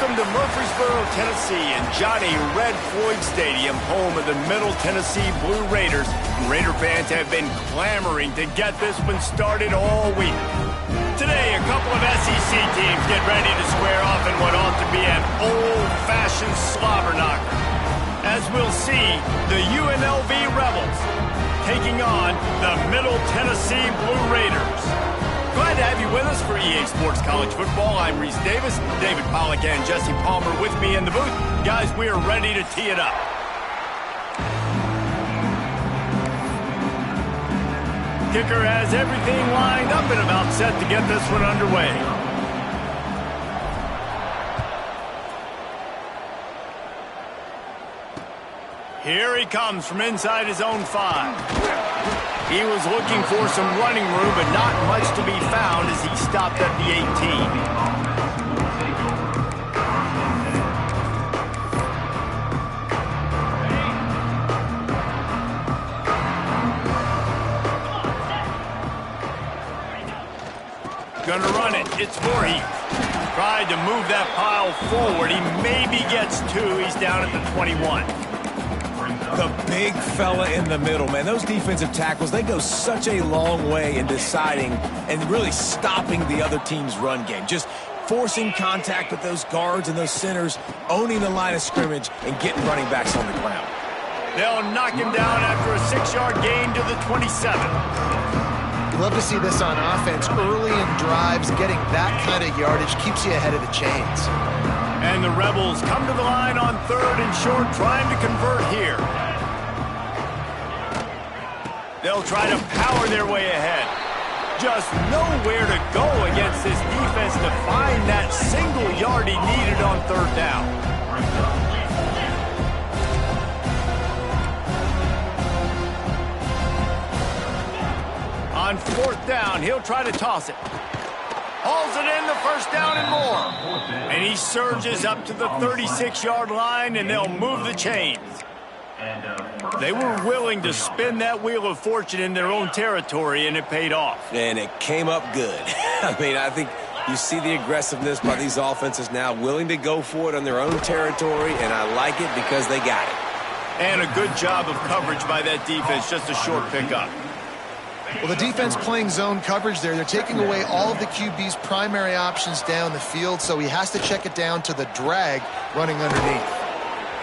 Welcome to Murfreesboro, Tennessee, and Johnny Red Floyd Stadium, home of the Middle Tennessee Blue Raiders. Raider fans have been clamoring to get this one started all week. Today, a couple of SEC teams get ready to square off in what ought to be an old-fashioned slobber knocker. As we'll see, the UNLV Rebels taking on the Middle Tennessee Blue Raiders. Glad to have you with us for EA Sports College Football. I'm Reese Davis, David Pollack and Jesse Palmer with me in the booth. Guys, we are ready to tee it up. Kicker has everything lined up and about set to get this one underway. Here he comes from inside his own 5. He was looking for some running room, but not much to be found as he stopped at the 18. Gonna run it. It's Voorhees. Tried to move that pile forward. He maybe gets 2. He's down at the 21. The big fella in the middle, man. Those defensive tackles, they go such a long way in deciding and really stopping the other team's run game. Just forcing contact with those guards and those centers, owning the line of scrimmage, and getting running backs on the ground. They'll knock him down after a 6-yard gain to the 27. You love to see this on offense. Early in drives, getting that kind of yardage keeps you ahead of the chains. And the Rebels come to the line on 3rd and short, trying to convert here. They'll try to power their way ahead. Just nowhere to go against this defense to find that single yard he needed on 3rd down. On 4th down, he'll try to toss it. Hauls it in, the 1st down and more. And he surges up to the 36-yard line, and they'll move the chains. They were willing to spin that wheel of fortune in their own territory, and it paid off. And it came up good. I mean, I think you see the aggressiveness by these offenses now, willing to go for it on their own territory, and I like it because they got it. And a good job of coverage by that defense, just a short pickup. Well, the defense playing zone coverage there. They're taking away all of the QB's primary options down the field, so he has to check it down to the drag running underneath.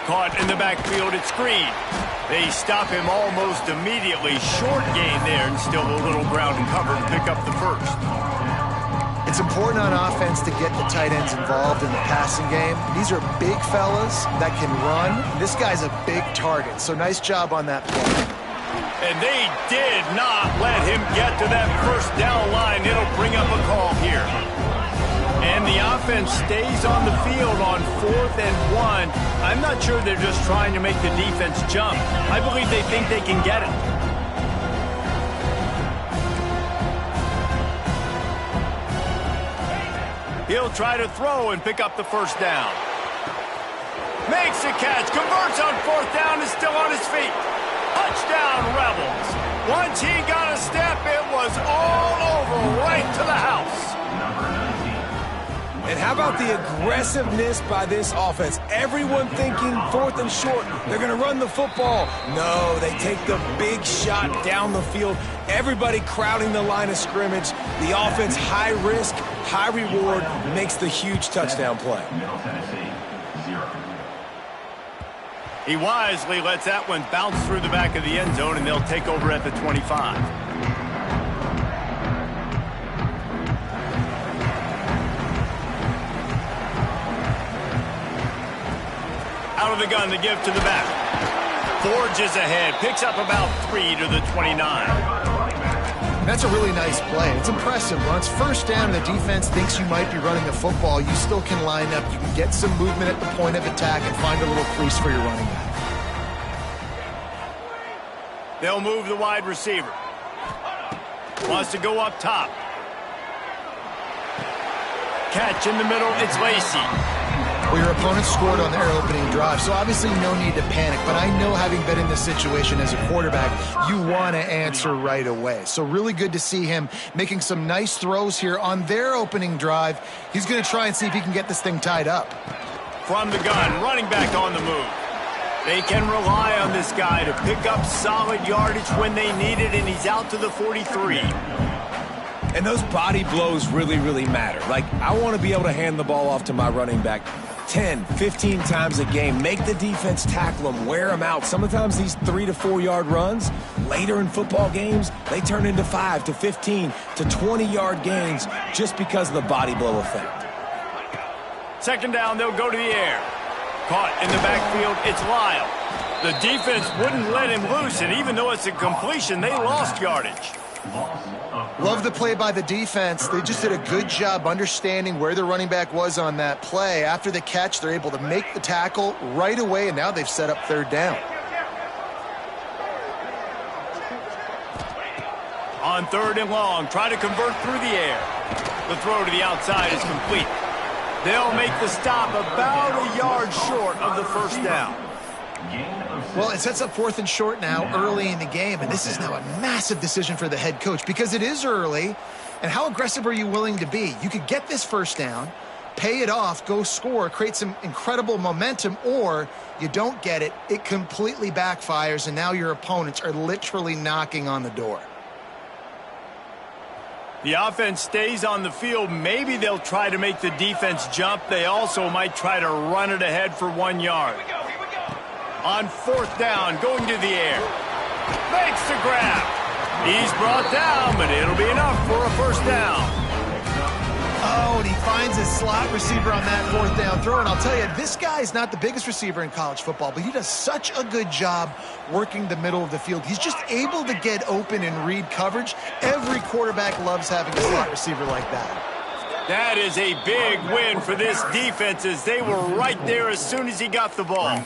Caught in the backfield at screen. They stop him almost immediately. Short gain there, and still a little ground to cover to pick up the 1st. It's important on offense to get the tight ends involved in the passing game. These are big fellas that can run. This guy's a big target, so nice job on that play. And they did not let him get to that 1st down line. It'll bring up a call here. And the offense stays on the field on 4th and 1. I'm not sure they're just trying to make the defense jump. I believe they think they can get it. He'll try to throw and pick up the 1st down. Makes a catch, converts on 4th down, is still on his feet. Touchdown, Rebels. Once he got a step, it was all over, right to the house. And how about the aggressiveness by this offense? Everyone thinking 4th and short, they're going to run the football. No, they take the big shot down the field. Everybody crowding the line of scrimmage. The offense, high risk, high reward, makes the huge touchdown play. He wisely lets that one bounce through the back of the end zone, and they'll take over at the 25. Out of the gun to give to the back. Forges ahead, picks up about 3 to the 29. That's a really nice play. It's impressive. Once 1st down, the defense thinks you might be running the football. You still can line up. You can get some movement at the point of attack and find a little crease for your running back. They'll move the wide receiver. Wants to go up top. Catch in the middle, it's Lacey. Well, your opponent scored on their opening drive, so obviously no need to panic. But I know, having been in this situation as a quarterback, you want to answer right away. So really good to see him making some nice throws here on their opening drive. He's going to try and see if he can get this thing tied up. from the gun, running back on the move. They can rely on this guy to pick up solid yardage when they need it, and he's out to the 43. And those body blows really, really matter. Like, I want to be able to hand the ball off to my running back 10, 15 times a game. Make the defense tackle them, wear them out. Sometimes these 3 to 4 yard runs, later in football games, they turn into 5 to 15 to 20 yard gains just because of the body blow effect. Second down, they'll go to the air. Caught in the backfield, it's Lyle. The defense wouldn't let him loose, and even though it's a completion, they lost yardage. Love the play by the defense. They just did a good job understanding where the running back was on that play. After the catch, they're able to make the tackle right away, and now they've set up third down. On 3rd and long, try to convert through the air. The throw to the outside is complete. They'll make the stop about a yard short of the first down. Well, it sets up 4th and short now early in the game, and this is now a massive decision for the head coach because it is early, and how aggressive are you willing to be? You could get this first down, pay it off, go score, create some incredible momentum, or you don't get it, it completely backfires, and now your opponents are literally knocking on the door. The offense stays on the field. Maybe they'll try to make the defense jump. They also might try to run it ahead for 1 yard. On 4th down, going to the air. Makes the grab. He's brought down, but it'll be enough for a first down. Oh, and he finds a slot receiver on that 4th down throw. And I'll tell you, this guy's not the biggest receiver in college football, but he does such a good job working the middle of the field. He's just able to get open and read coverage. Every quarterback loves having a slot receiver like that. That is a big win for this defense, as they were right there as soon as he got the ball.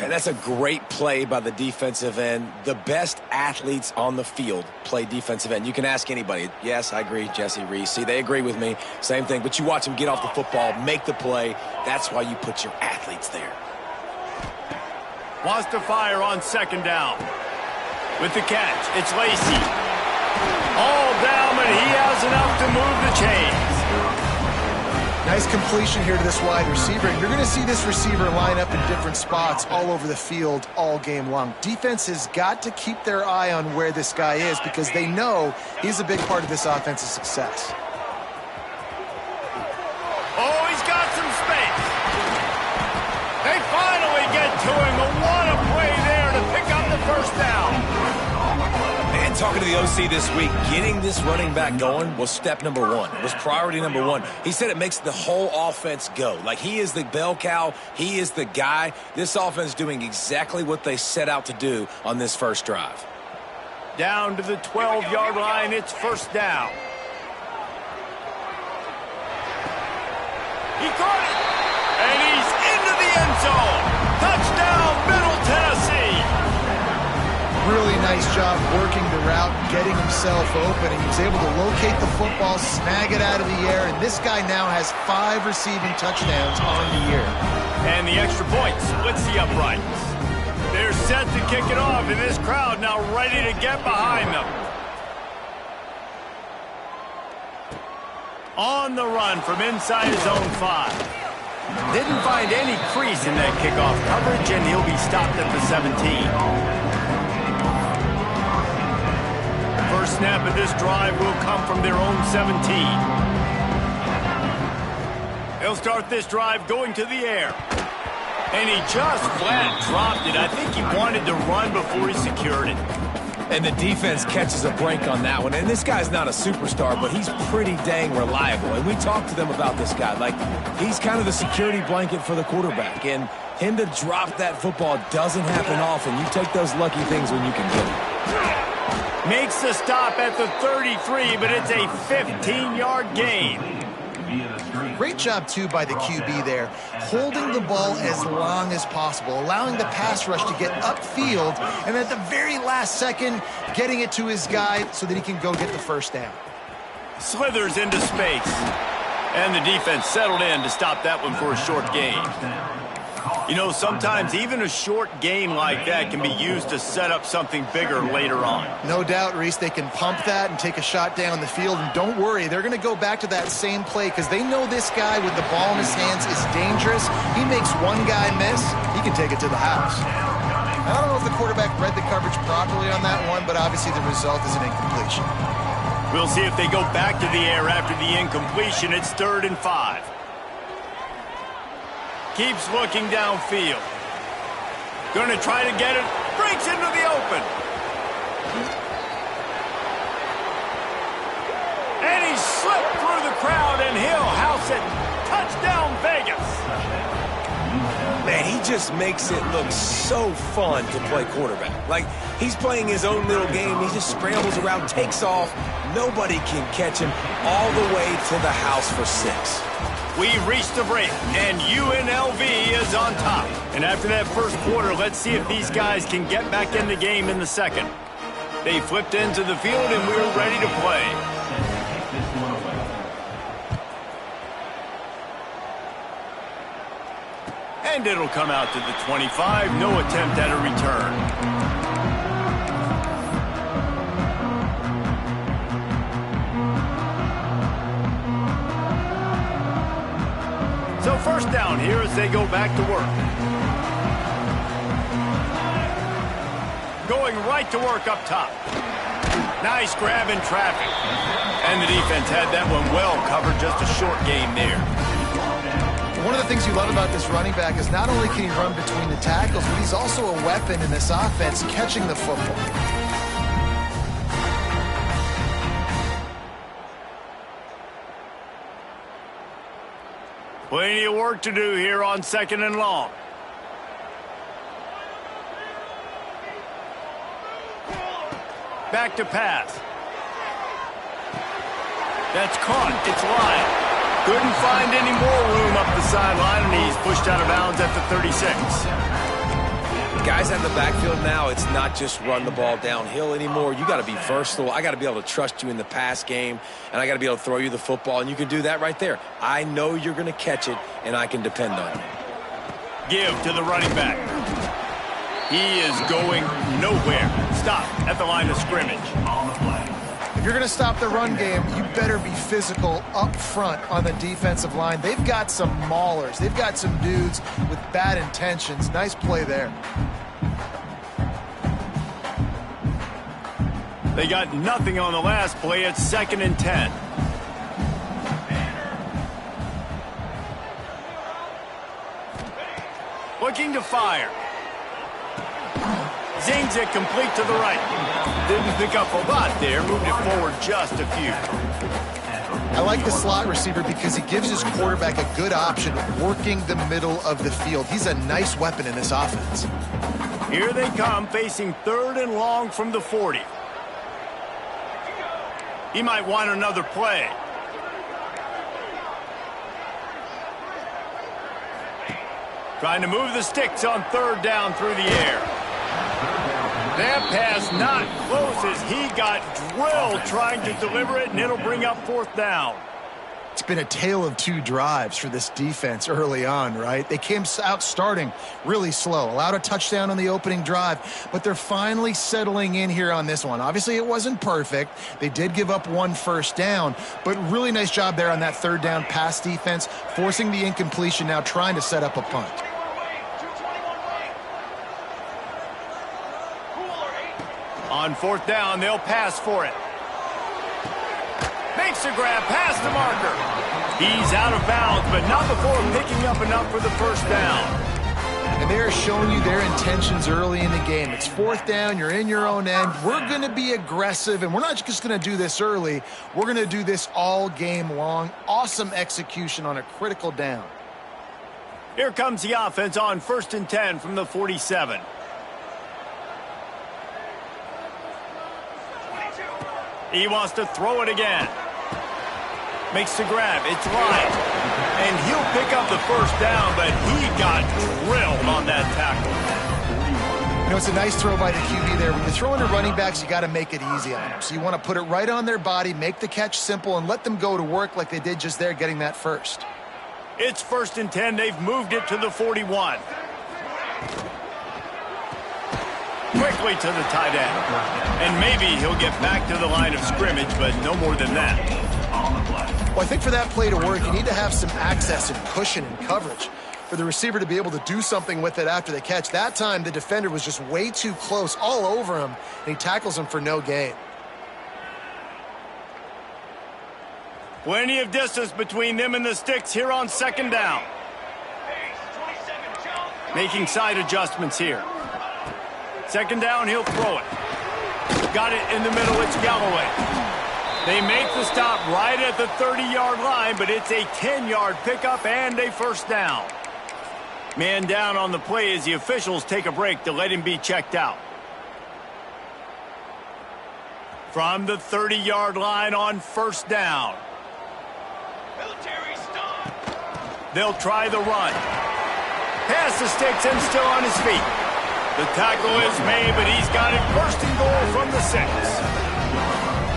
And that's a great play by the defensive end. The best athletes on the field play defensive end. You can ask anybody. Yes, I agree, Jesse, Reese. See, they agree with me. Same thing. But you watch them get off the football, make the play. That's why you put your athletes there. Wants to fire on 2nd down. With the catch, it's Lacey. All down, but he has enough to move the chains. Nice completion here to this wide receiver. And you're going to see this receiver line up in different spots all over the field all game long. Defense has got to keep their eye on where this guy is because they know he's a big part of this offense's success. Oh, he's got some space. They finally get to him. What a play there to pick up the first down. And talking to the OC this week, getting this running back going was step number 1. It was priority number 1. He said it makes the whole offense go. Like, he is the bell cow. He is the guy. This offense is doing exactly what they set out to do on this first drive. Down to the 12-yard line. It's first down. He caught it. And he's into the end zone. Touchdown, Middle Tennessee. Really nice job working the route, getting himself open, and he was able to locate the football, snag it out of the air, and this guy now has 5 receiving touchdowns on the year. And the extra point splits the uprights. They're set to kick it off, and this crowd now ready to get behind them. On the run from inside his own 5. Didn't find any crease in that kickoff coverage, and he'll be stopped at the 17. First snap of this drive will come from their own 17. He'll start this drive going to the air. And he just flat dropped it. I think he wanted to run before he secured it. And the defense catches a break on that one. And this guy's not a superstar, but he's pretty dang reliable. And we talked to them about this guy. Like, he's kind of the security blanket for the quarterback. And him to drop that football doesn't happen often. You take those lucky things when you can get it. Makes the stop at the 33, but it's a 15-yard gain. Great job, too, by the QB there, holding the ball as long as possible, allowing the pass rush to get upfield, and at the very last second, getting it to his guy so that he can go get the first down. Slithers into space. And the defense settled in to stop that one for a short gain. You know, sometimes even a short gain like that can be used to set up something bigger later on. No doubt, Reese, they can pump that and take a shot down the field. And don't worry, they're going to go back to that same play because they know this guy with the ball in his hands is dangerous. He makes one guy miss, he can take it to the house. I don't know if the quarterback read the coverage properly on that one, but obviously the result is an incompletion. We'll see if they go back to the air after the incompletion. It's 3rd and 5. Keeps looking downfield. Going to try to get it. Breaks into the open. And he slipped through the crowd, and he'll house it. Touchdown, Vegas. Man, he just makes it look so fun to play quarterback. Like, he's playing his own little game. He just scrambles around, takes off. Nobody can catch him all the way to the house for 6. We've reached the break, and UNLV is on top. And after that first quarter, let's see if these guys can get back in the game in the second. They flipped into the field, and we're ready to play. And it'll come out to the 25. No attempt at a return. So first down here as they go back to work. Going right to work up top. Nice grab in traffic. And the defense had that one well covered, just a short gain there. One of the things you love about this running back is not only can he run between the tackles, but he's also a weapon in this offense catching the football. Plenty of work to do here on 2nd and long. Back to pass. That's caught. It's Lyon. Couldn't find any more room up the sideline, and he's pushed out of bounds at the 36. Guys in the backfield now, it's not just run the ball downhill anymore. You got to be versatile. I got to be able to trust you in the pass game, and I got to be able to throw you the football, and you can do that right there. I know you're going to catch it, and I can depend on you. Give to the running back. He is going nowhere. Stop at the line of scrimmage. If you're going to stop the run game, you better be physical up front on the defensive line. They've got some maulers. They've got some dudes with bad intentions. Nice play there. They got nothing on the last play. It's 2nd and 10. Looking to fire. Zings it complete to the right. Didn't pick up a lot there. Moved it forward just a few. I like the slot receiver because he gives his quarterback a good option working the middle of the field. He's a nice weapon in this offense. Here they come, facing 3rd and long from the 40. He might want another play. Trying to move the sticks on 3rd down through the air. That pass not close as he got drilled trying to deliver it, and it'll bring up 4th down. It's been a tale of 2 drives for this defense early on, right? They came out starting really slow, allowed a touchdown on the opening drive, but they're finally settling in here on this one. Obviously, it wasn't perfect. They did give up 1 first down, but really nice job there on that 3rd down pass defense, forcing the incompletion, now trying to set up a punt. On 4th down, they'll pass for it. Makes a grab past the marker. He's out of bounds, but not before picking up enough for the first down. And they're showing you their intentions early in the game. It's 4th down, you're in your own end. We're going to be aggressive, and we're not just going to do this early. We're going to do this all game long. Awesome execution on a critical down. Here comes the offense on 1st and 10 from the 47. He wants to throw it again. Makes the grab. It's Lyon. And he'll pick up the first down, but he got drilled on that tackle. You know, it's a nice throw by the QB there. When you're throwing to running backs, you got to make it easy on them. So you want to put it right on their body, make the catch simple, and let them go to work like they did just there, getting that first. It's 1st and 10. They've moved it to the 41. quickly to the tight end. And maybe he'll get back to the line of scrimmage, but no more than that. Well, I think for that play to work, you need to have some access and cushion and coverage for the receiver to be able to do something with it after the catch. That time, the defender was just way too close, all over him, and he tackles him for no gain. Plenty of distance between them and the sticks here on second down. Making side adjustments here. Second down, he'll throw it. Got it in the middle, it's Galloway. They make the stop right at the 30-yard line, but it's a 10-yard pickup and a first down. Man down on the play as the officials take a break to let him be checked out. From the 30-yard line on first down. They'll try the run. Pass the sticks and still on his feet. The tackle is made, but he's got it first and goal from the 6.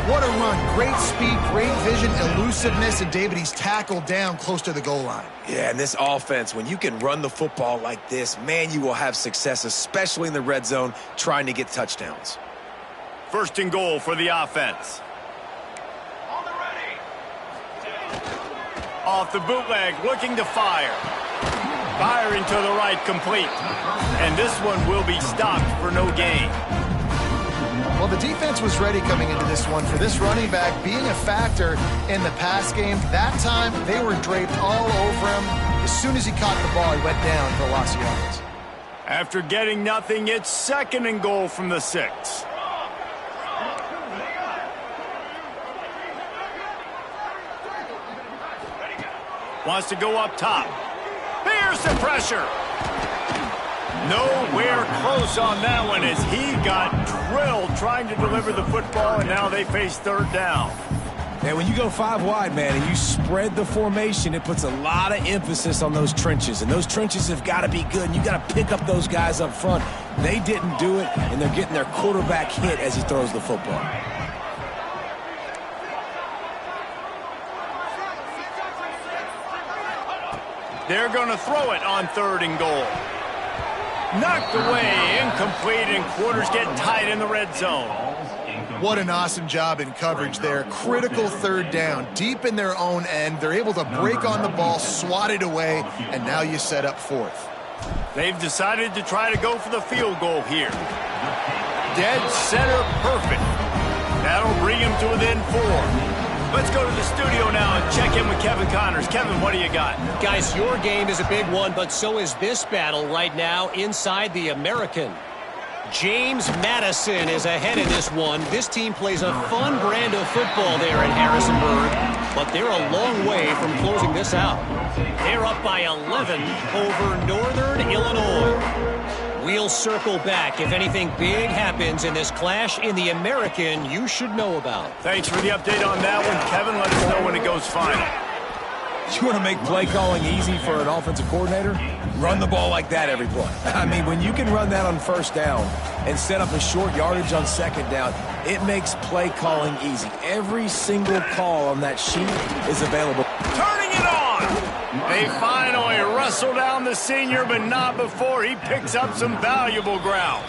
What a run. Great speed, great vision, elusiveness, and David, he's tackled down close to the goal line. Yeah, and this offense, when you can run the football like this, man, you will have success, especially in the red zone, trying to get touchdowns. First and goal for the offense. On the ready. Off the bootleg, looking to fire. Firing to the right, complete. And this one will be stopped for no gain. Well, the defense was ready coming into this one for this running back being a factor in the pass game. That time, they were draped all over him. As soon as he caught the ball, he went down for a loss of yards. After getting nothing, it's second and goal from the 6. Wants to go up top. There's the pressure. Nowhere close on that one as he got drilled trying to deliver the football, and now they face third down. And when you go 5 wide, man, and you spread the formation, it puts a lot of emphasis on those trenches. And those trenches have got to be good, and you got to pick up those guys up front. They didn't do it, and they're getting their quarterback hit as he throws the football. They're going to throw it on third and goal. Knocked away, incomplete, and quarters get tight in the red zone. What an awesome job in coverage there. Critical third down, deep in their own end. They're able to break on the ball, swat it away, and now you set up fourth. They've decided to try to go for the field goal here. Dead center perfect. That'll bring him to within 4. Let's go to the studio now and check in with Kevin Connors. Kevin, what do you got? Guys, your game is a big one, but so is this battle right now inside the American. James Madison is ahead in this one. This team plays a fun brand of football there in Harrisonburg, but they're a long way from closing this out. They're up by 11 over Northern Illinois. We'll circle back if anything big happens in this clash in the American you should know about. Thanks for the update on that one, Kevin. Let us know when it goes final. You want to make play calling easy for an offensive coordinator? Run the ball like that every play. I mean, when you can run that on first down and set up a short yardage on second down, it makes play calling easy. Every single call on that sheet is available. Turning it on! They finally wrestle down the senior, but not before he picks up some valuable ground.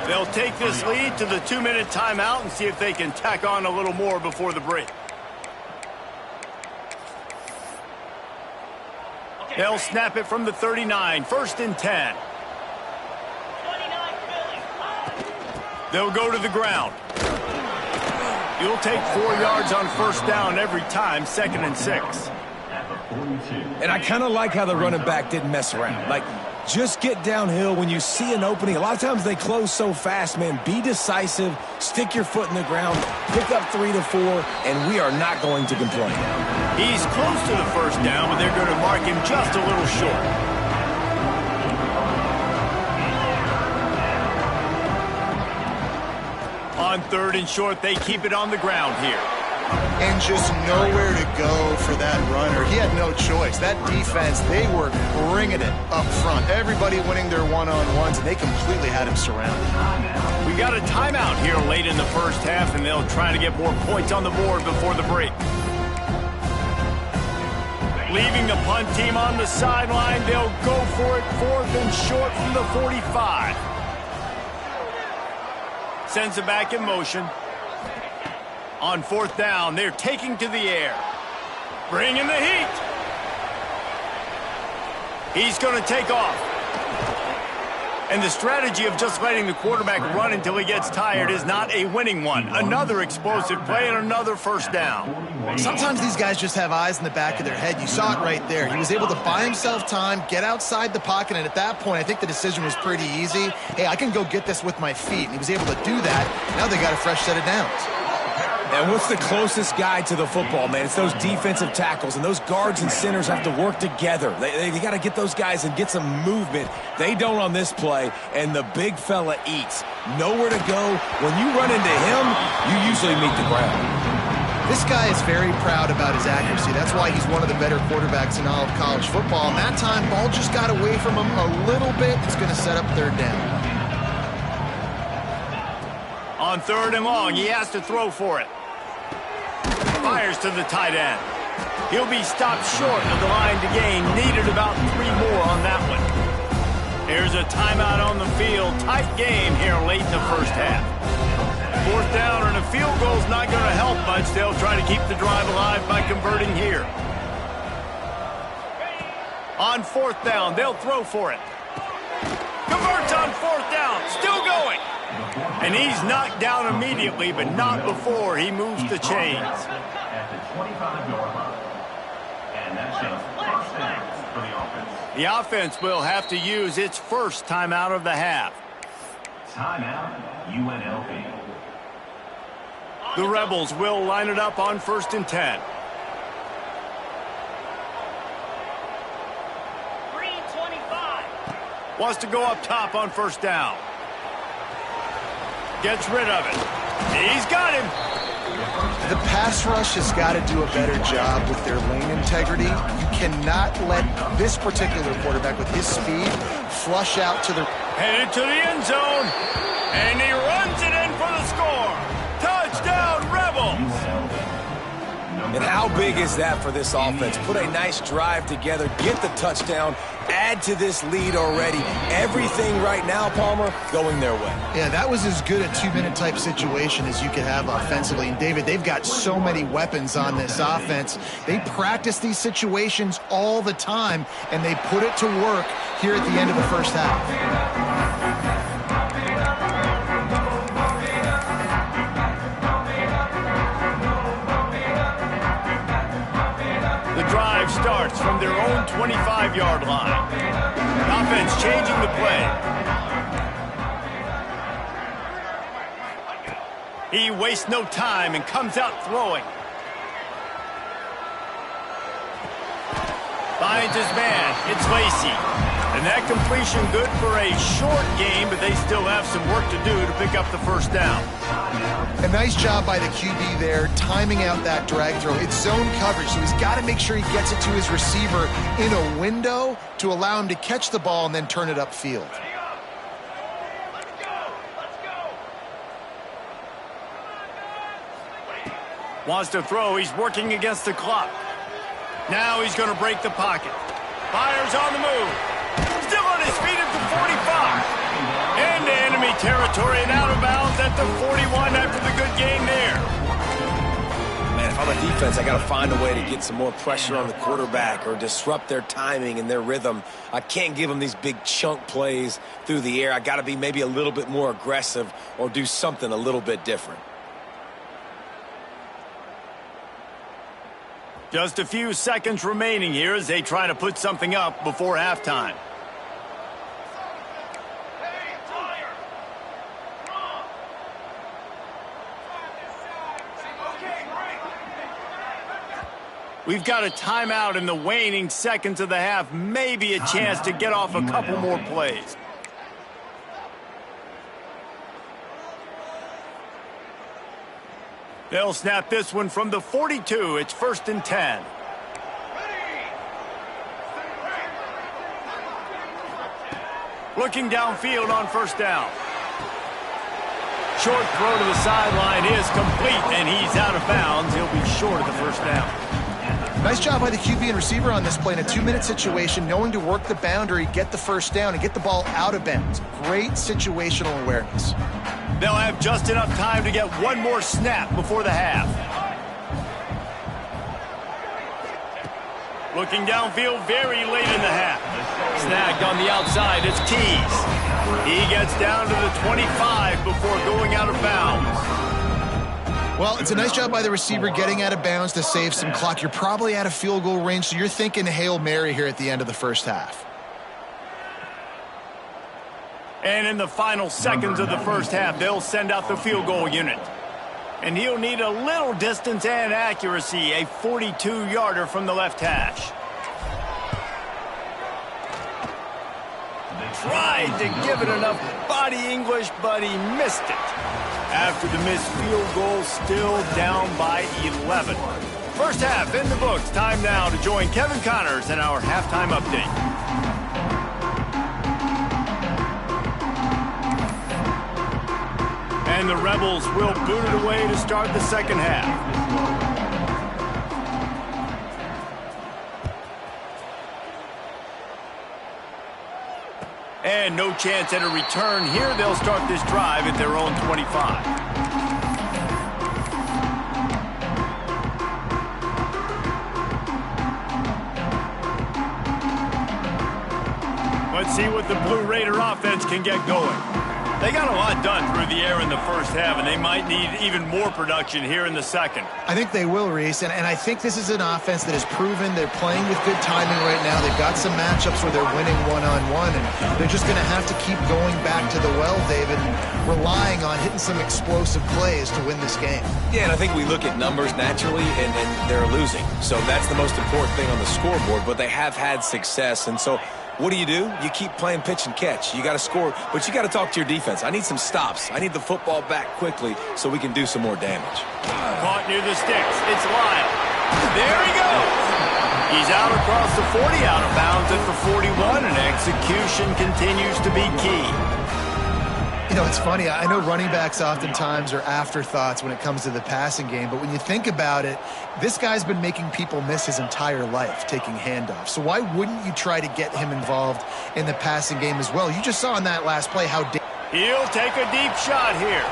They'll take this lead to the 2-minute timeout and see if they can tack on a little more before the break. They'll snap it from the 39, first and 10. They'll go to the ground. You'll take 4 yards on first down every time, second and 6. And I kind of like how the running back didn't mess around. Like, just get downhill when you see an opening. A lot of times they close so fast, man. Be decisive, stick your foot in the ground, pick up 3 to 4, and we are not going to complain. He's close to the first down, but they're going to mark him just a little short. On third and short, they keep it on the ground here. And just nowhere to go for that runner. He had no choice. That defense, they were bringing it up front. Everybody winning their one-on-ones, and they completely had him surrounded. We got a timeout here late in the first half, and they'll try to get more points on the board before the break. Leaving the punt team on the sideline, they'll go for it fourth and short from the 45. Sends it back in motion. On 4th down, they're taking to the air. Bringing the heat. He's going to take off. And the strategy of just letting the quarterback run until he gets tired is not a winning one. Another explosive play and another 1st down. Sometimes these guys just have eyes in the back of their head. You saw it right there. He was able to buy himself time, get outside the pocket, and at that point, I think the decision was pretty easy. Hey, I can go get this with my feet, and he was able to do that. Now they got a fresh set of downs. And what's the closest guy to the football, man? It's those defensive tackles, and those guards and centers have to work together. They got to get those guys and get some movement. They don't on this play, and the big fella eats. Nowhere to go. When you run into him, you usually meet the ground. This guy is very proud about his accuracy. That's why he's one of the better quarterbacks in all of college football. And that time, ball just got away from him a little bit. It's going to set up 3rd down. On 3rd and long, he has to throw for it. Fires to the tight end. He'll be stopped short of the line to gain. Needed about 3 more on that one. There's a timeout on the field. Tight game here late in the 1st half. 4th down and a field goal's not going to help much. They'll try to keep the drive alive by converting here. On 4th down, they'll throw for it. Converts on 4th down. Still going. And he's knocked down immediately, but not before he moves the chains. The offense will have to use its 1st timeout of the half. Timeout, UNLV. The Rebels will line it up on 1st and 10. 325. Wants to go up top on 1st down. Gets rid of it. He's got him. The pass rush has got to do a better job with their lane integrity. You cannot let this particular quarterback with his speed flush out to the... Headed to the end zone. And he runs it in for the score. Touchdown, Rebels. And how big is that for this offense? Put a nice drive together, get the touchdown, add to this lead already. Everything right now, Palmer, going their way. Yeah, that was as good a 2-minute type situation as you could have offensively. And, David, they've got so many weapons on this offense. They practice these situations all the time, and they put it to work here at the end of the 1st half. Starts from their own 25-yard line. Offense changing the play. He wastes no time and comes out throwing. Finds his man. It's Lacey. And that completion good for a short game, but they still have some work to do to pick up the 1st down. A nice job by the QB there, timing out that drag throw. It's zone coverage, so he's got to make sure he gets it to his receiver in a window to allow him to catch the ball and then turn it upfield. Wants to throw. He's working against the clock. Now he's going to break the pocket. Fires on the move. Still on his feet at the 45. Into enemy territory and out of bounds at the 41 after the good game there. Man, if I'm a defense, I got to find a way to get some more pressure on the quarterback or disrupt their timing and their rhythm. I can't give them these big chunk plays through the air. I got to be maybe a little bit more aggressive or do something a little bit different. Just a few seconds remaining here as they try to put something up before halftime. We've got a timeout in the waning seconds of the half. Maybe a chance to get off a couple more plays. They'll snap this one from the 42. It's 1st and 10. Looking downfield on 1st down. Short throw to the sideline is complete, and he's out of bounds. He'll be short of the 1st down. Nice job by the QB and receiver on this play in a 2-minute situation, knowing to work the boundary, get the 1st down, and get the ball out of bounds. Great situational awareness. They'll have just enough time to get one more snap before the half. Looking downfield very late in the half. Snagged on the outside, it's Keys. He gets down to the 25 before going out of bounds. Well, it's a nice job by the receiver getting out of bounds to save some clock. You're probably out of field goal range, so you're thinking Hail Mary here at the end of the first half. And in the final seconds of the first half, they'll send out the field goal unit. And he'll need a little distance and accuracy, a 42-yarder from the left hash. Tried to give it enough body English, but he missed it. After the missed field goal, still down by 11. First half in the books. Time now to join Kevin Connors in our halftime update. And the Rebels will boot it away to start the second half. And no chance at a return here. They'll start this drive at their own 25. Let's see what the Blue Raider offense can get going. They got a lot done through the air in the first half, and they might need even more production here in the second. I think they will, Reese, and I think this is an offense that has proven they're playing with good timing right now. They've got some matchups where they're winning one-on-one, and they're just going to have to keep going back to the well, David, and relying on hitting some explosive plays to win this game. Yeah, and I think we look at numbers naturally, and they're losing. So that's the most important thing on the scoreboard, but they have had success, and so what do? You keep playing pitch and catch. You got to score, but you got to talk to your defense. I need some stops. I need the football back quickly so we can do some more damage. Caught near the sticks. It's Lyle. There he goes. He's out across the 40, out of bounds at the 41, and execution continues to be key. You know, it's funny. I know running backs oftentimes are afterthoughts when it comes to the passing game, but when you think about it, this guy's been making people miss his entire life taking handoffs. So why wouldn't you try to get him involved in the passing game as well? You just saw in that last play how he'll take a deep shot here.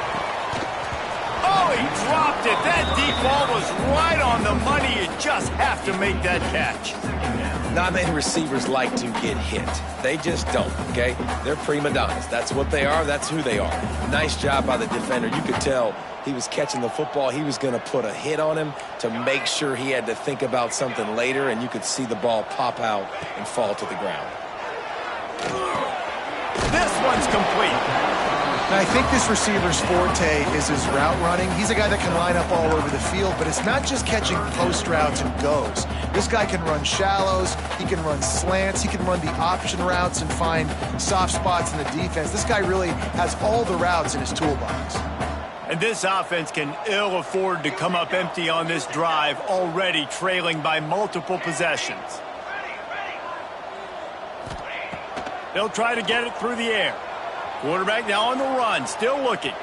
Oh, he dropped it. That deep ball was right on the money. You just have to make that catch. Not many receivers like to get hit. They just don't, okay? They're prima donnas. That's what they are. That's who they are. Nice job by the defender. You could tell he was catching the football. He was going to put a hit on him to make sure he had to think about something later, and you could see the ball pop out and fall to the ground. This one's complete. Now, I think this receiver's forte is his route running. He's a guy that can line up all over the field, but it's not just catching post routes and goes. This guy can run shallows, he can run slants, he can run the option routes and find soft spots in the defense. This guy really has all the routes in his toolbox. And this offense can ill afford to come up empty on this drive, already trailing by multiple possessions. They'll try to get it through the air. Quarterback now on the run, still looking.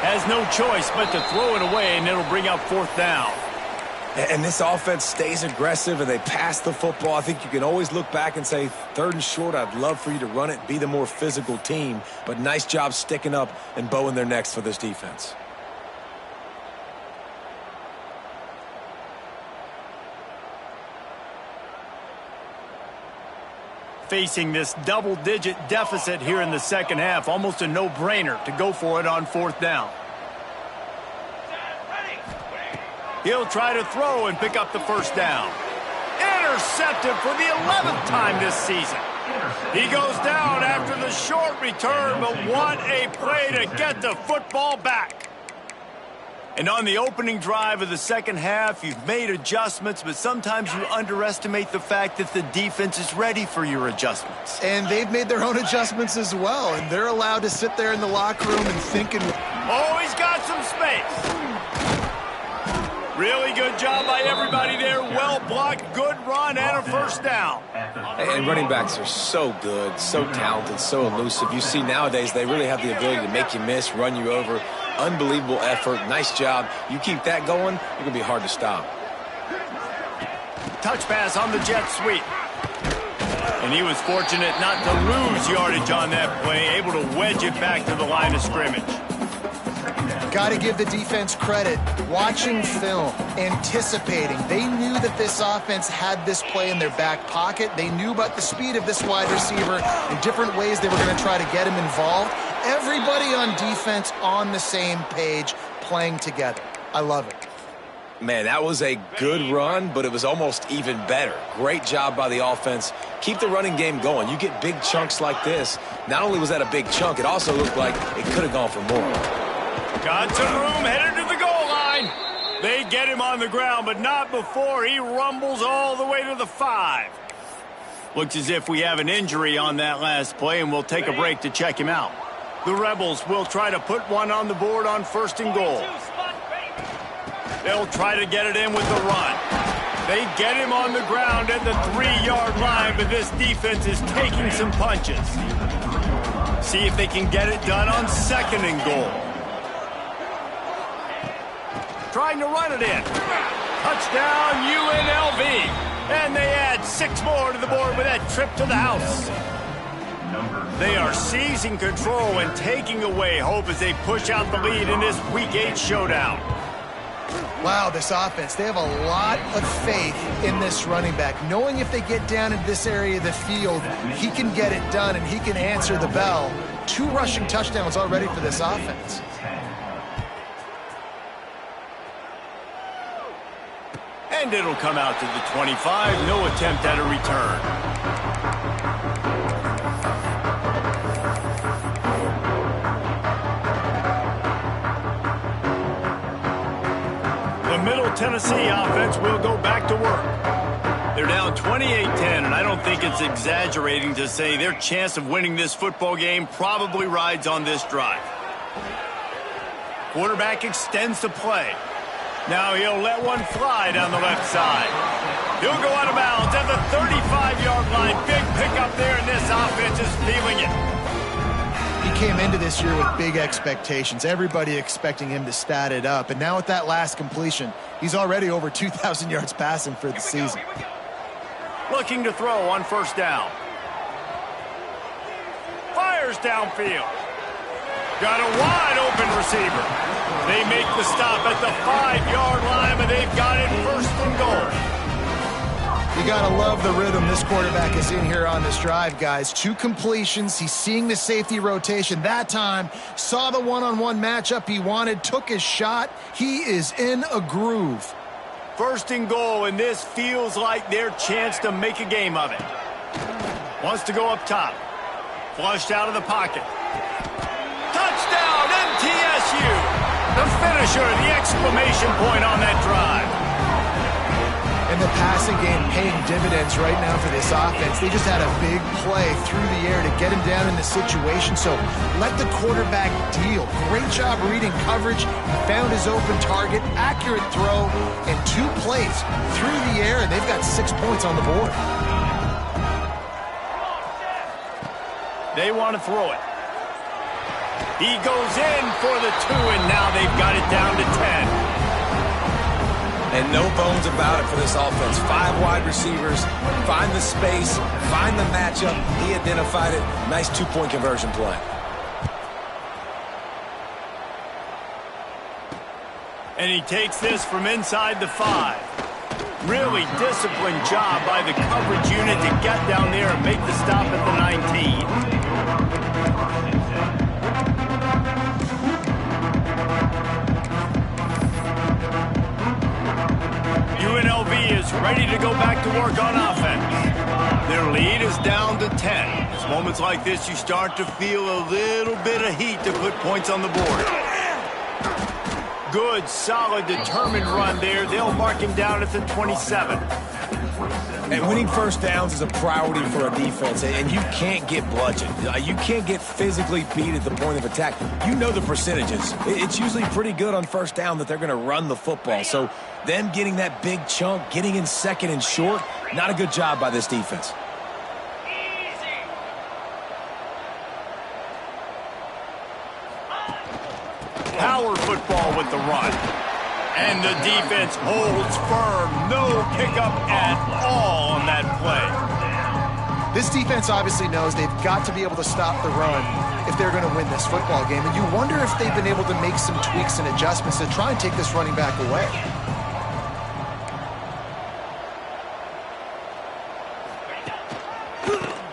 Has no choice but to throw it away, and it'll bring up fourth down. And this offense stays aggressive, and they pass the football. I think you can always look back and say, 3rd and short, I'd love for you to run it, be the more physical team. But nice job sticking up and bowing their necks for this defense. Facing this double-digit deficit here in the second half, almost a no-brainer to go for it on fourth down. He'll try to throw and pick up the first down. Intercepted for the 11th time this season. He goes down after the short return, but what a play to get the football back. And on the opening drive of the second half, you've made adjustments, but sometimes you underestimate the fact that the defense is ready for your adjustments. And they've made their own adjustments as well, and they're allowed to sit there in the locker room and think. Oh, he's got some space. Really good job by everybody there. Well blocked, good run, and a first down. And running backs are so good, so talented, so elusive. You see nowadays they really have the ability to make you miss, run you over. Unbelievable effort. Nice job. You keep that going, you're going to be hard to stop. Touch pass on the jet sweep. And he was fortunate not to lose yardage on that play, able to wedge it back to the line of scrimmage. Got to give the defense credit. Watching film, anticipating. They knew that this offense had this play in their back pocket. They knew about the speed of this wide receiver and different ways they were going to try to get him involved. Everybody on defense on the same page, playing together. I love it. Man, that was a good run, but it was almost even better. Great job by the offense. Keep the running game going. You get big chunks like this. Not only was that a big chunk, it also looked like it could have gone for more. Got some room, headed to the goal line. They get him on the ground, but not before he rumbles all the way to the 5. Looks as if we have an injury on that last play, and we'll take a break to check him out. The Rebels will try to put one on the board on 1st and goal. They'll try to get it in with the run. They get him on the ground at the 3-yard line, but this defense is taking some punches. See if they can get it done on 2nd and goal. Trying to run it in. Touchdown, UNLV. And they add 6 more to the board with that trip to the house. They are seizing control and taking away hope as they push out the lead in this Week 8 showdown. Wow, this offense, they have a lot of faith in this running back, knowing if they get down in this area of the field, he can get it done and he can answer the bell. 2 rushing touchdowns already for this offense. And it'll come out to the 25. No attempt at a return. The Middle Tennessee offense will go back to work. They're down 28-10, and I don't think it's exaggerating to say their chance of winning this football game probably rides on this drive. Quarterback extends the play. Now he'll let one fly down the left side. He'll go out of bounds at the 35-yard line. Big pickup there, and this offense is feeling it. He came into this year with big expectations. Everybody expecting him to stat it up. And now with that last completion, he's already over 2,000 yards passing for the season. Looking to throw on 1st down. Fires downfield. Got a wide open receiver. They make the stop at the 5-yard line, but they've got it 1st and goal. You gotta love the rhythm this quarterback is in here on this drive, guys. 2 completions. He's seeing the safety rotation. That time, saw the one-on-one matchup he wanted, took his shot. He is in a groove. 1st and goal, and this feels like their chance to make a game of it. Wants to go up top. Flushed out of the pocket. Touchdown, MTSU! The finisher, the exclamation point on that drive. And the passing game paying dividends right now for this offense. They just had a big play through the air to get him down in the situation. So let the quarterback deal. Great job reading coverage. He found his open target, accurate throw, and 2 plays through the air, and they've got 6 points on the board. They want to throw it. He goes in for the 2, and now they've got it down to 10. And no bones about it for this offense. 5 wide receivers, find the space, find the matchup. He identified it. Nice 2-point conversion play. And he takes this from inside the 5. Really disciplined job by the coverage unit to get down there and make the stop at the 19. UNLV is ready to go back to work on offense. Their lead is down to 10. It's moments like this you start to feel a little bit of heat to put points on the board. Good, solid, determined run there. They'll mark him down at the 27. And winning 1st downs is a priority for a defense, and you can't get bludgeoned. You can't get physically beat at the point of attack. You know the percentages. It's usually pretty good on 1st down that they're going to run the football. So them getting that big chunk, getting in 2nd and short, not a good job by this defense. Power football with the run. And the defense holds firm. No pickup at all on that play. This defense obviously knows they've got to be able to stop the run if they're going to win this football game. And you wonder if they've been able to make some tweaks and adjustments to try and take this running back away.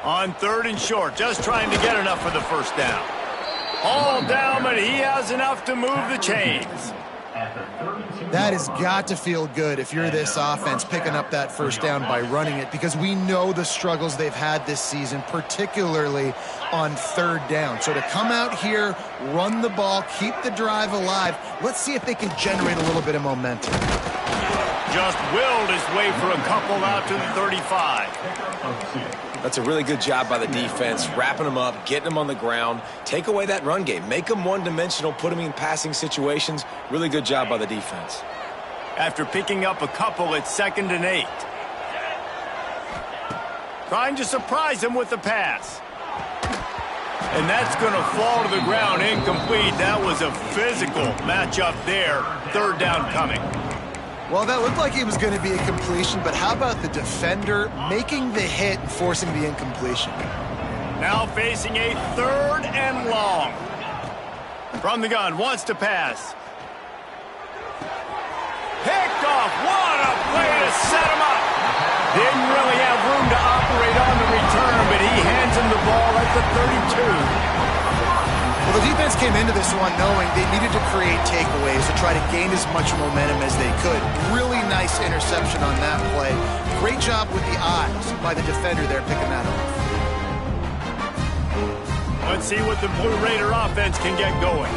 On 3rd and short, just trying to get enough for the first down. All down, but he has enough to move the chains. That has got to feel good if you're this offense picking up that first down by running it, because we know the struggles they've had this season, particularly on 3rd down. So to come out here, run the ball, keep the drive alive, let's see if they can generate a little bit of momentum. Just willed his way for a couple out to the 35. That's a really good job by the defense, wrapping them up, getting them on the ground. Take away that run game. Make them one-dimensional, put them in passing situations. Really good job by the defense. After picking up a couple at 2nd and 8. Trying to surprise him with the pass. And that's going to fall to the ground incomplete. That was a physical matchup there. 3rd down coming. Well, that looked like it was going to be a completion, but how about the defender making the hit and forcing the incompletion? Now facing a 3rd and long. From the gun, wants to pass. Picked off. What a play to set him up. Didn't really have room to operate on the return, but he hands him the ball at the 32. Well, the defense came into this one knowing they needed to create takeaways to try to gain as much momentum as they could. Really nice interception on that play. Great job with the eyes by the defender there picking that off. Let's see what the Blue Raider offense can get going.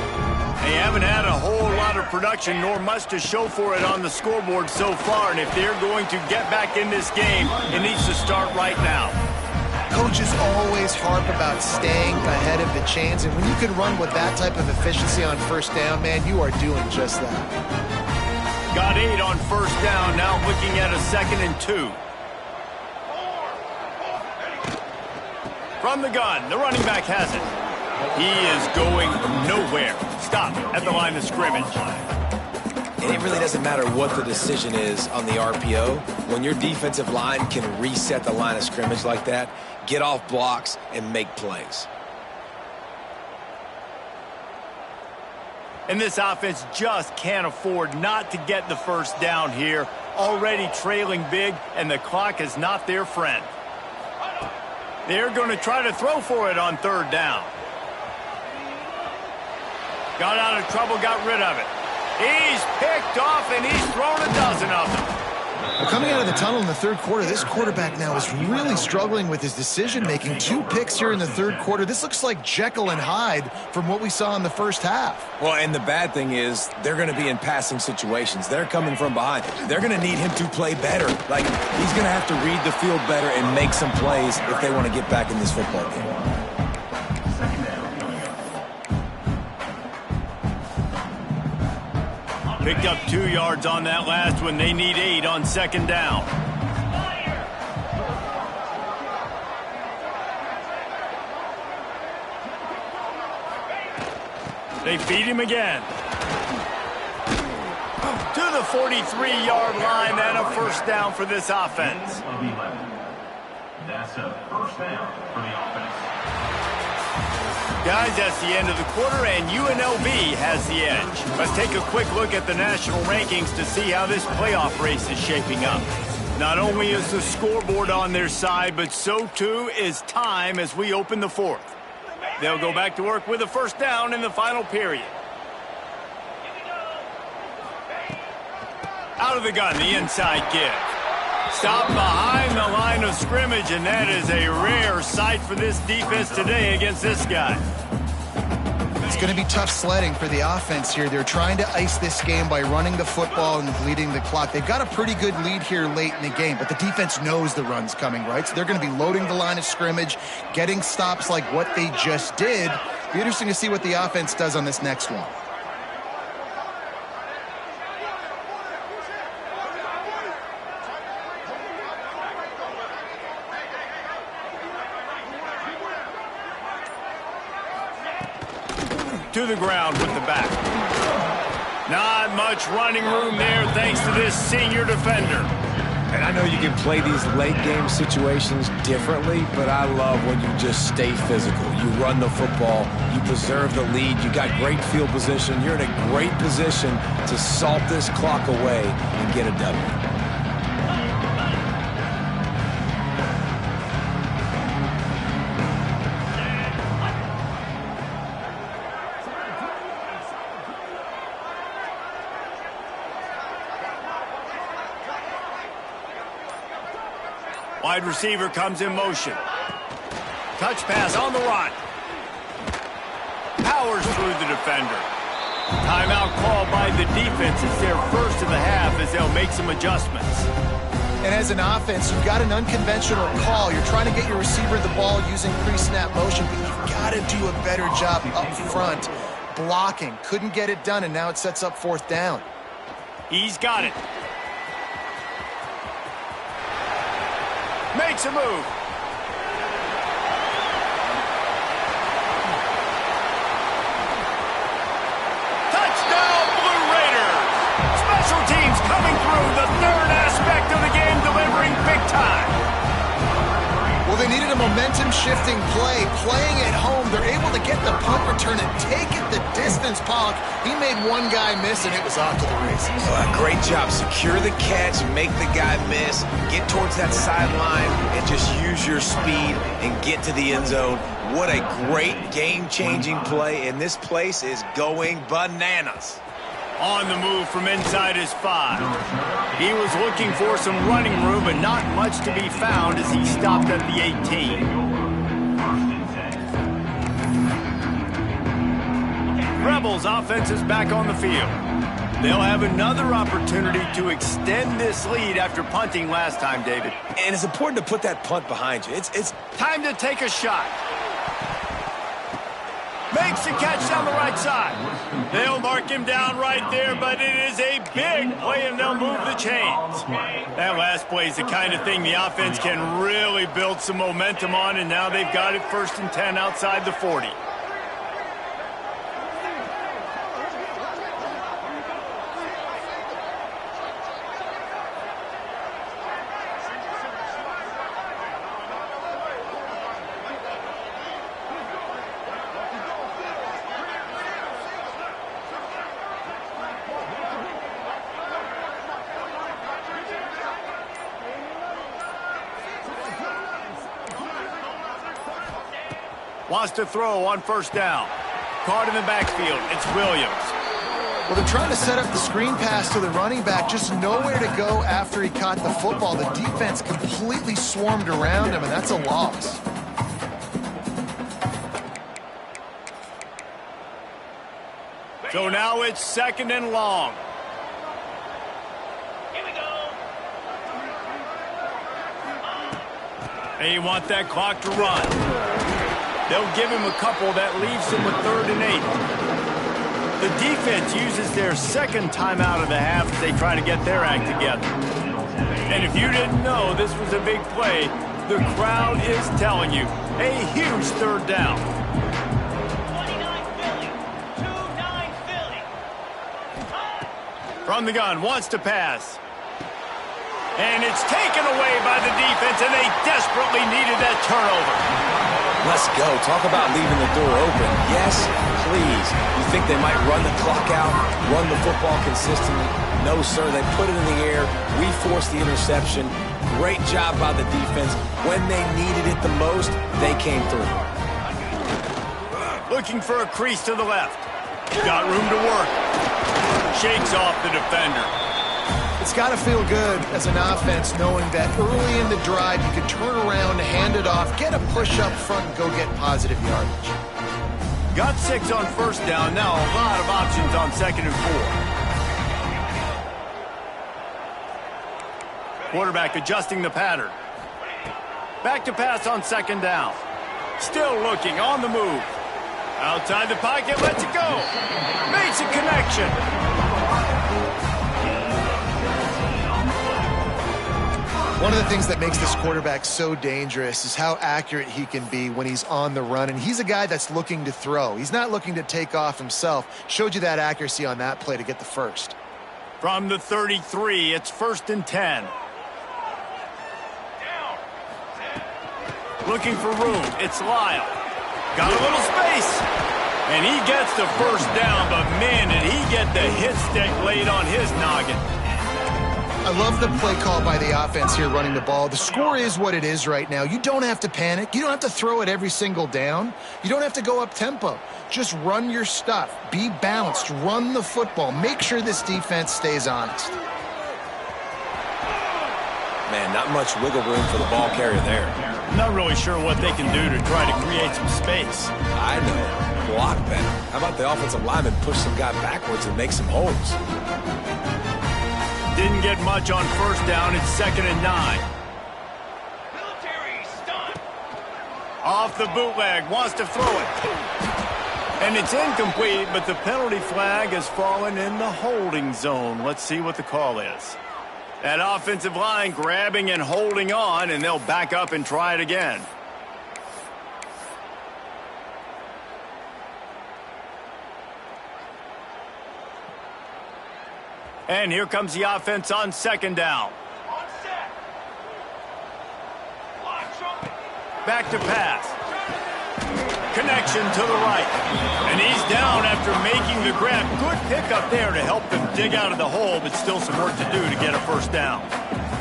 They haven't had a whole lot of production, nor much to show for it on the scoreboard so far, and if they're going to get back in this game, it needs to start right now. Coaches always harp about staying ahead of the chains, and when you can run with that type of efficiency on 1st down, man, you are doing just that. Got 8 on 1st down, now looking at a 2nd and 2. From the gun, the running back has it. He is going nowhere. Stop at the line of scrimmage. And it really doesn't matter what the decision is on the RPO. When your defensive line can reset the line of scrimmage like that, get off blocks and make plays. And this offense just can't afford not to get the first down here. Already trailing big, and the clock is not their friend. They're going to try to throw for it on 3rd down. Got out of trouble, got rid of it. He's picked off, and he's thrown a dozen of them. Well, coming out of the tunnel in the 3rd quarter, this quarterback now is really struggling with his decision-making. 2 picks here in the 3rd quarter. This looks like Jekyll and Hyde from what we saw in the 1st half. Well, and the bad thing is they're going to be in passing situations. They're coming from behind. They're going to need him to play better. Like, he's going to have to read the field better and make some plays if they want to get back in this football game. Picked up 2 yards on that last one. They need 8 on 2nd down. They feed him again. To the 43-yard line, and a 1st down for this offense. That's a 1st down for the offense. Guys, that's the end of the quarter, and UNLV has the edge. Let's take a quick look at the national rankings to see how this playoff race is shaping up. Not only is the scoreboard on their side, but so too is time as we open the 4th. They'll go back to work with a 1st down in the final period. Out of the gun, the inside give. Stop behind the line of scrimmage, and that is a rare sight for this defense today against this guy. It's going to be tough sledding for the offense here. They're trying to ice this game by running the football and bleeding the clock. They've got a pretty good lead here late in the game, but the defense knows the run's coming, right? So they're going to be loading the line of scrimmage, getting stops like what they just did. Be interesting to see what the offense does on this next one. To the ground with the back. Not much running room there thanks to this senior defender. And I know you can play these late-game situations differently, but I love when you just stay physical. You run the football, you preserve the lead, you got great field position. You're in a great position to salt this clock away and get a W. Wide receiver comes in motion. Touch pass on the run. Powers through the defender. Timeout called by the defense. It's their first of the half as they'll make some adjustments. And as an offense, you've got an unconventional call. You're trying to get your receiver the ball using pre-snap motion, but you've got to do a better job up front blocking. Couldn't get it done, and now it sets up 4th down. He's got it. Makes a move. Touchdown, Blue Raiders. Special teams coming through, the third aspect of the game, delivering big time. Well, they needed a momentum-shifting play. Playing at home, they're able to get the punt return and take it the distance. Pollock, he made one guy miss, and it was off to the races. Great job. Secure the catch, make the guy miss, get towards that sideline, and just use your speed and get to the end zone. What a great game-changing play, and this place is going bananas. On the move from inside his 5. He was looking for some running room, but not much to be found as he stopped at the 18. Rebels offense is back on the field. They'll have another opportunity to extend this lead after punting last time, David. And it's important to put that punt behind you. It's time to take a shot. Makes the catch down the right side. They'll mark him down right there, but it is a big play, and they'll move the chains. That last play is the kind of thing the offense can really build some momentum on, and now they've got it 1st and 10 outside the 40. Wants to throw on 1st down. Caught in the backfield. It's Williams. Well, they're trying to set up the screen pass to the running back. Just nowhere to go after he caught the football. The defense completely swarmed around him, and that's a loss. So now it's 2nd and long. Here we go. They want that clock to run. They'll give him a couple that leaves him with 3rd and 8. The defense uses their 2nd timeout of the half as they try to get their act together. And if you didn't know this was a big play, the crowd is telling you, a huge 3rd down. 29 Philly. 2-9 Philly. From the gun, wants to pass. And it's taken away by the defense, and they desperately needed that turnover. Let's go. Talk about leaving the door open. Yes, please. You think they might run the clock out, run the football consistently? No, sir. They put it in the air. We forced the interception. Great job by the defense. When they needed it the most, they came through. Looking for a crease to the left. Got room to work. Shakes off the defender. It's got to feel good as an offense knowing that early in the drive you can turn around, hand it off, get a push up front, and go get positive yardage. Got 6 on 1st down. Now a lot of options on 2nd and 4. Quarterback adjusting the pattern. Back to pass on 2nd down. Still looking on the move. Outside the pocket, lets it go. Makes a connection. One of the things that makes this quarterback so dangerous is how accurate he can be when he's on the run. And he's a guy that's looking to throw. He's not looking to take off himself. Showed you that accuracy on that play to get the 1st. From the 33, it's 1st and 10. Looking for room. It's Lyle. Got a little space. And he gets the first down, but man, did he get the hit stick laid on his noggin. I love the play call by the offense here running the ball. The score is what it is right now. You don't have to panic. You don't have to throw it every single down. You don't have to go up tempo. Just run your stuff. Be balanced. Run the football. Make sure this defense stays honest. Man, not much wiggle room for the ball carrier there. Not really sure what they can do to try to create some space. I know. Block better. How about the offensive lineman push some guy backwards and make some holes? Didn't get much on first down. It's 2nd and 9. Military stunt. Off the bootleg. Wants to throw it. And it's incomplete, but the penalty flag has fallen in the holding zone. Let's see what the call is. That offensive line grabbing and holding on, and they'll back up and try it again. And here comes the offense on 2nd down. On set. Block trumpet. Back to pass. Connection to the right. And he's down after making the grab. Good pickup there to help them dig out of the hole, but still some work to do to get a first down.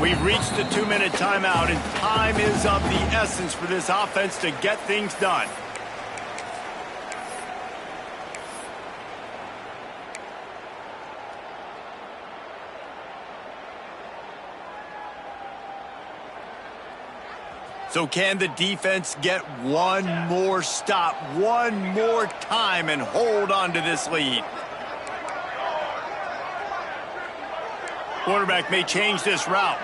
We've reached the 2-minute timeout, and time is of the essence for this offense to get things done. So can the defense get one more stop, one more time, and hold on to this lead? Quarterback may change this route.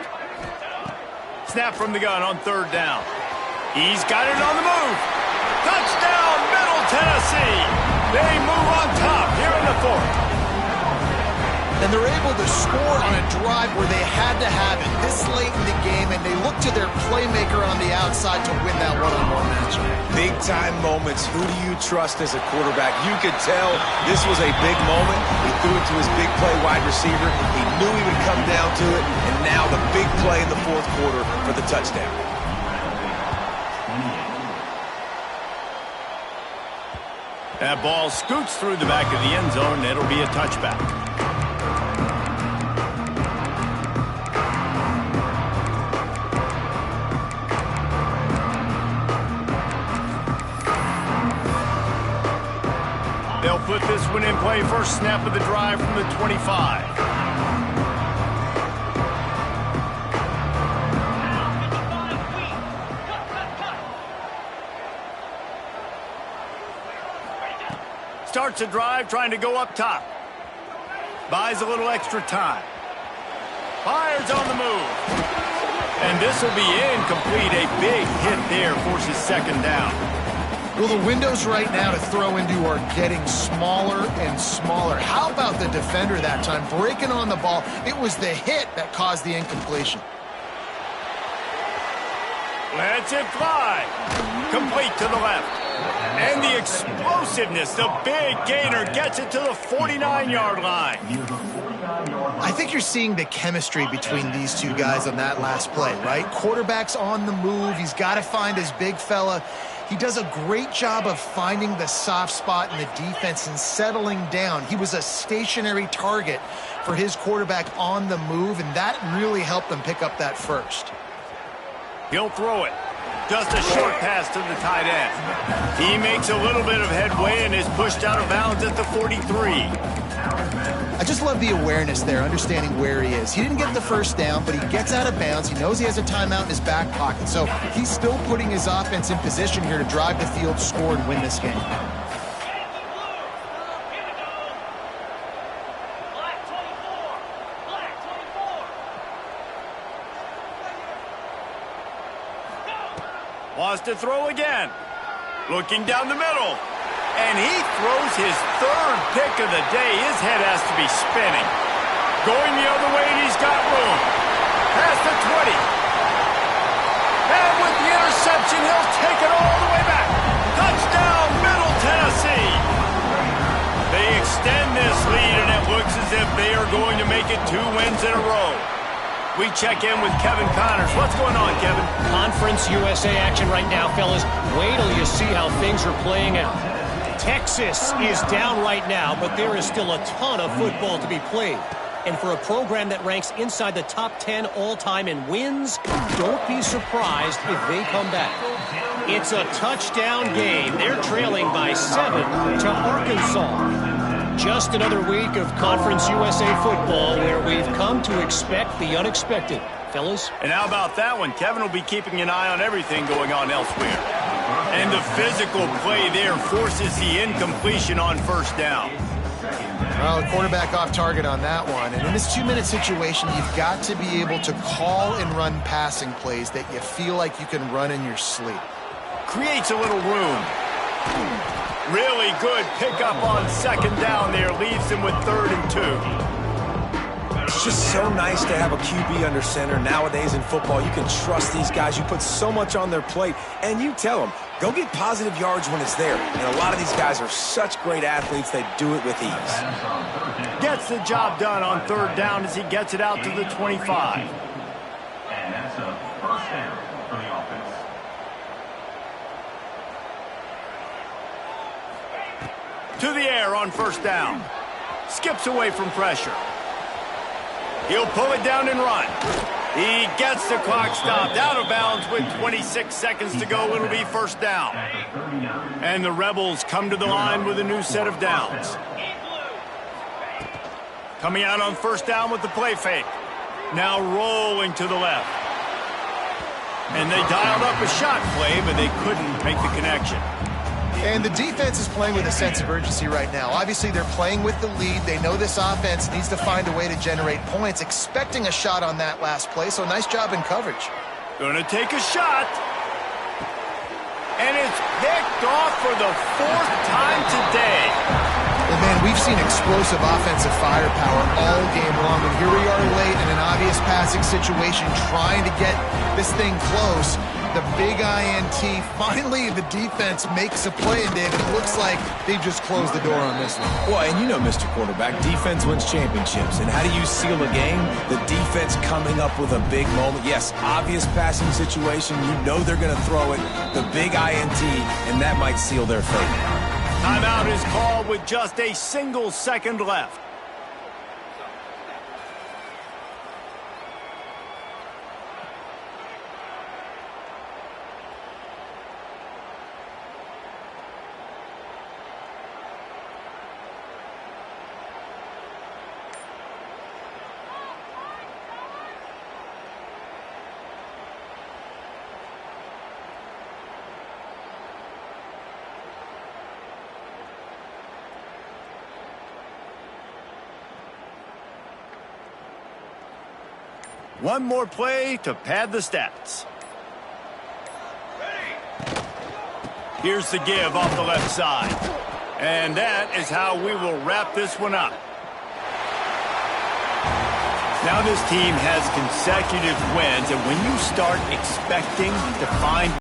Snap from the gun on 3rd down. He's got it on the move. Touchdown, Middle Tennessee. They move on top here in the 4th. And they're able to score on a drive where they had to have it this late in the game, and they look to their playmaker on the outside to win that one-on-one matchup. Big-time moments. Who do you trust as a quarterback? You could tell this was a big moment. He threw it to his big play wide receiver. He knew he would come down to it, and now the big play in the 4th quarter for the touchdown. That ball scoots through the back of the end zone, and it'll be a touchback. They'll put this one in play. First snap of the drive from the 25. Starts a drive trying to go up top. Buys a little extra time. Fires on the move. And this will be incomplete. A big hit there forces 2nd down. Well, the windows right now to throw into are getting smaller and smaller. How about the defender that time breaking on the ball? It was the hit that caused the incompletion. Lets it fly. Complete to the left. And the explosiveness, the big gainer gets it to the 49-yard line. I think you're seeing the chemistry between these two guys on that last play, right? Quarterback's on the move. He's got to find his big fella. He does a great job of finding the soft spot in the defense and settling down. He was a stationary target for his quarterback on the move, and that really helped them pick up that first. He'll throw it. Just a short pass to the tight end. He makes a little bit of headway and is pushed out of bounds at the 43. I just love the awareness there, understanding where he is. He didn't get the first down, but he gets out of bounds. He knows he has a timeout in his back pocket. So he's still putting his offense in position here to drive the field, score, and win this game. Wants to throw again. Looking down the middle. And he throws his 3rd pick of the day. His head has to be spinning. Going the other way, and he's got room. Past the 20. And with the interception, he'll take it all the way back. Touchdown, Middle Tennessee. They extend this lead, and it looks as if they are going to make it 2 wins in a row. We check in with Kevin Connors. What's going on, Kevin? Conference USA action right now, fellas. Wait till you see how things are playing out. Texas is down right now, but there is still a ton of football to be played. And for a program that ranks inside the top 10 all-time in wins, don't be surprised if they come back. It's a touchdown game. They're trailing by 7 to Arkansas. Just another week of Conference USA football where we've come to expect the unexpected. Fellas? And how about that one? Kevin will be keeping an eye on everything going on elsewhere. And the physical play there forces the incompletion on first down. Well, the quarterback off target on that one. And in this 2-minute situation, you've got to be able to call and run passing plays that you feel like you can run in your sleep. Creates a little room. Really good pickup on second down there. Leaves him with 3rd and 2. It's just so nice to have a QB under center. Nowadays in football, you can trust these guys. You put so much on their plate, and you tell them, go get positive yards when it's there. And a lot of these guys are such great athletes, they do it with ease. Gets the job done on 3rd down as he gets it out to the 25. And that's a first down for the offense. To the air on first down. Skips away from pressure. He'll pull it down and run. He gets the clock stopped out of bounds with 26 seconds to go. It'll be first down. And the Rebels come to the line with a new set of downs. Coming out on first down with the play fake. Now rolling to the left. And they dialed up a shot play, but they couldn't make the connection. And the defense is playing with a sense of urgency right now. Obviously, they're playing with the lead. They know this offense needs to find a way to generate points, expecting a shot on that last play, so nice job in coverage. Gonna take a shot. And it's picked off for the 4th time today. Well, man, we've seen explosive offensive firepower all game long, and here we are late in an obvious passing situation trying to get this thing close. The big INT, finally the defense makes a play, and David, it looks like they've just closed the door on this one. Well, and you know, Mr. Quarterback, defense wins championships. And how do you seal a game? The defense coming up with a big moment. Yes, obvious passing situation. You know they're going to throw it. The big INT, and that might seal their fate. Timeout is called with just a single second left. One more play to pad the stats. Here's the give off the left side. And that is how we will wrap this one up. Now this team has consecutive wins, and when you start expecting to find